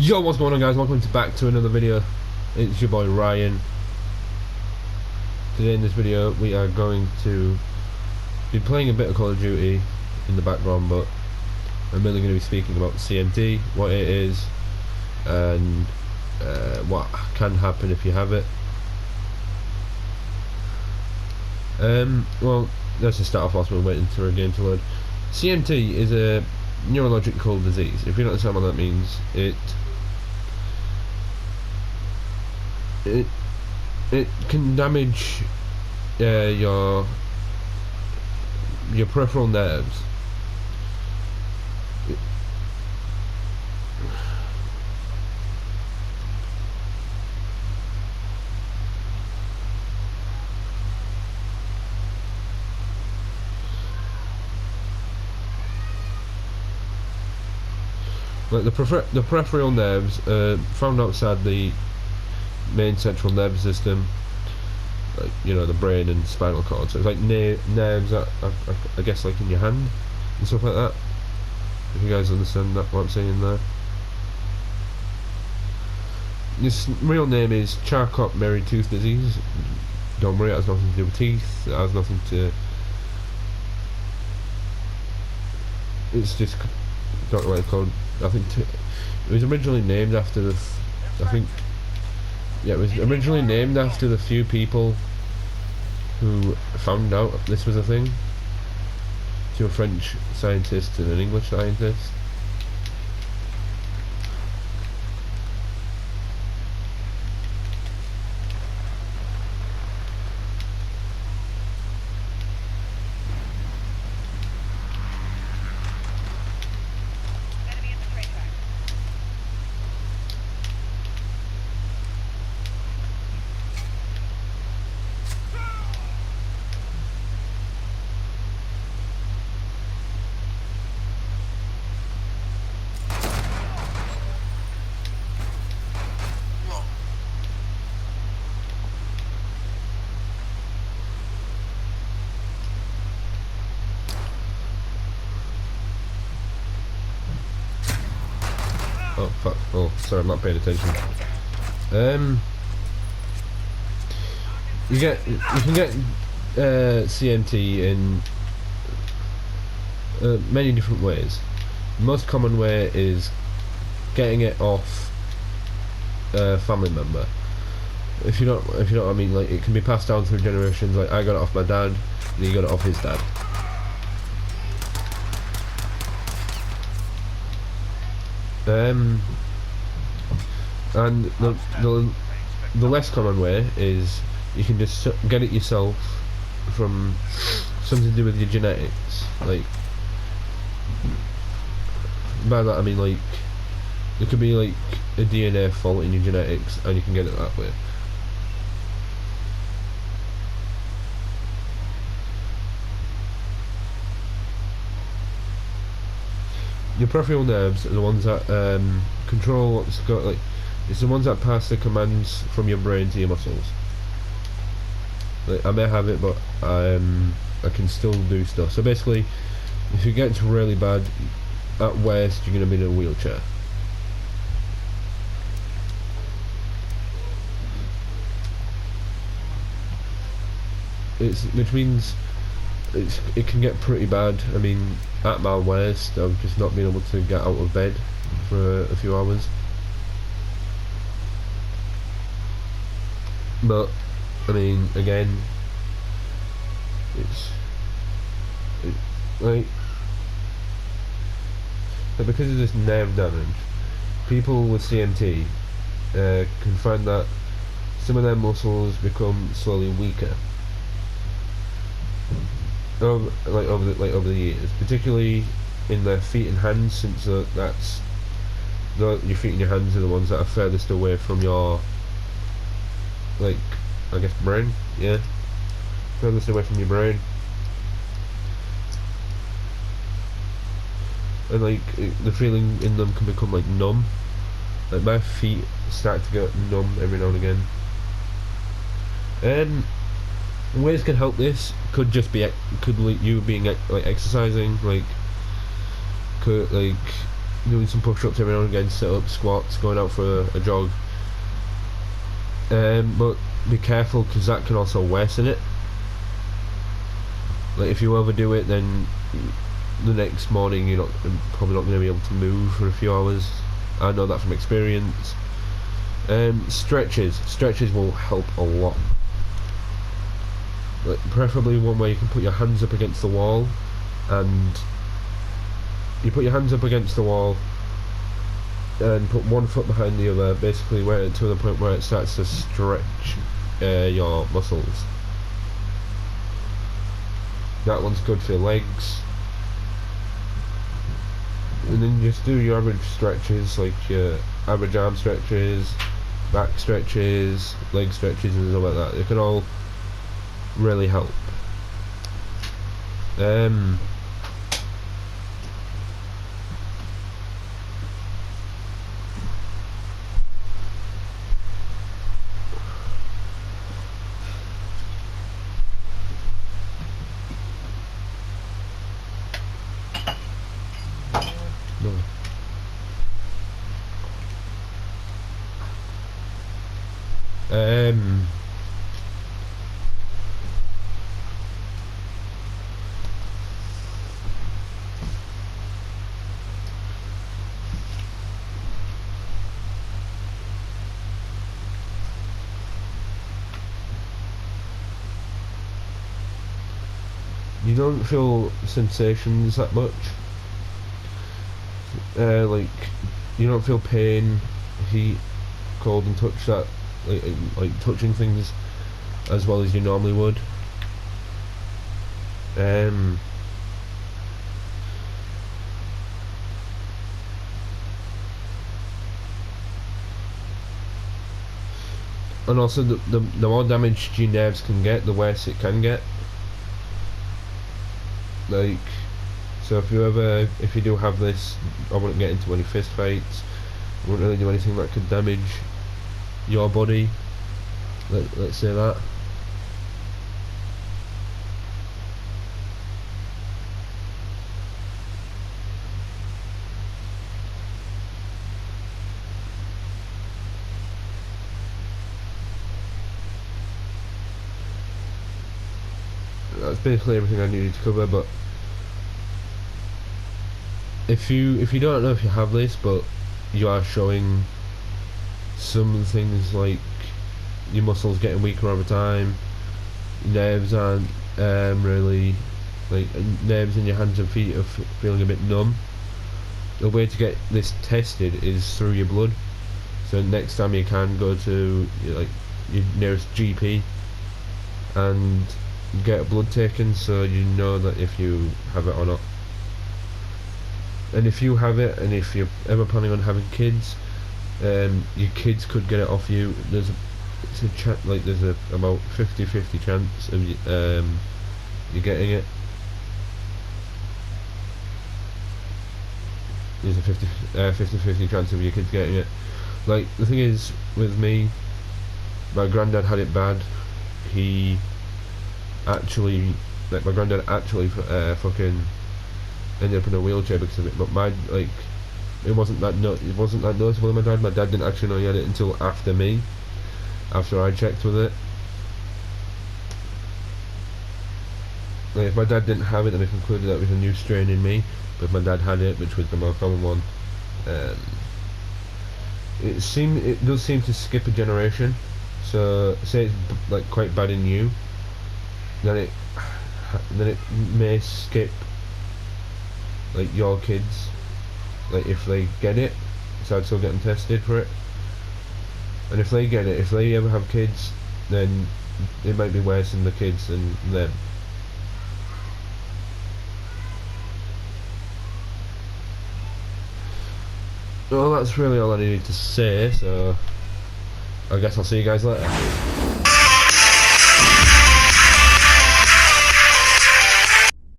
Yo, what's going on, guys? Welcome back to another video. It's your boy Ryan. Today in this video we are going to be playing a bit of Call of Duty in the background, but I'm really going to be speaking about CMT, what it is, and what can happen if you have it. Well, let's just start off whilst we're waiting for a game to load. CMT is a neurological disease. If you don't understand what that means, it can damage your peripheral nerves. Like the peripheral nerves found outside the main central nervous system, like, you know, the brain and spinal cord. So it's like nerves that I guess like in your hand and stuff like that. If you guys understand that, what I'm saying there. This real name is Charcot-Marie Tooth disease. Don't worry, it has nothing to do with teeth. It has nothing to. It's just got what it's called. I think it was originally named after the. It was originally named after the few people who found out this was a thing. To a French scientist and an English scientist. Oh fuck! Oh, sorry, I'm not paying attention. You can get CMT in many different ways. The most common way is getting it off a family member. If you know what I mean, like, it can be passed down through generations. Like, I got it off my dad, and he got it off his dad. And the less common way is you can just get it yourself from something to do with your genetics. Like, by that I mean, like, there could be like a DNA fault in your genetics, and you can get it that way. Your peripheral nerves are the ones that control what's got, like, it's the ones that pass the commands from your brain to your muscles. Like, I may have it, but I can still do stuff. So basically, if it gets really bad, at worst you're going to be in a wheelchair. Which means it can get pretty bad. I mean, at my worst, I've just not been able to get out of bed for a few hours. But I mean, again, it's like because of this nerve damage, people with CMT can find that some of their muscles become slowly weaker. Over the years, particularly in their feet and hands, since your feet and your hands are the ones that are furthest away from your, like, I guess, brain. Yeah, furthest away from your brain, and like the feeling in them can become like numb. Like, my feet start to get numb every now and again. Ways can help this could just be you being like exercising, like doing some push-ups every now and again, sit-ups, squats, going out for a jog. But be careful, because that can also worsen it. Like if you overdo it, then the next morning you're probably not going to be able to move for a few hours. I know that from experience. Stretches will help a lot. Like preferably one where you can put your hands up against the wall, and you put your hands up against the wall and put one foot behind the other, basically to the point where it starts to stretch your muscles. That one's good for your legs. And then just do your average stretches, like your average arm stretches, back stretches, leg stretches and stuff like that. They can all really help. No. You don't feel sensations that much. Like you don't feel pain, heat, cold, and touch that like touching things as well as you normally would. And also the more damaged your nerves can get, the worse it can get. Like, so if you do have this, I wouldn't get into any fist fights. I wouldn't really do anything that could damage your body. Let's say that. That's basically everything I needed to cover. But if you don't know if you have this, but you are showing some things like your muscles getting weaker over time, nerves aren't really, like nerves in your hands and feet are feeling a bit numb, the way to get this tested is through your blood. So next time you can go to your nearest GP and get a blood taken, so you know that if you have it or not. And if you have it, and if you're ever planning on having kids, your kids could get it off you. There's about 50-50 chance of you getting it. There's a 50-50 chance of your kids getting it. Like, the thing is, with me, my granddad had it bad. My granddad actually fucking ended up in a wheelchair because of it. But it wasn't that noticeable in my dad. My dad didn't actually know he had it until after me, after I checked with it. Like, if my dad didn't have it, then I concluded that it was a new strain in me. But if my dad had it, which was the more common one, it does seem to skip a generation. So say it's quite bad in you, then it may skip your kids, if they get it. So I'd still get them tested for it, and if they get it, if they ever have kids, then it might be worse in the kids than them. Well, that's really all I needed to say, so I guess I'll see you guys later.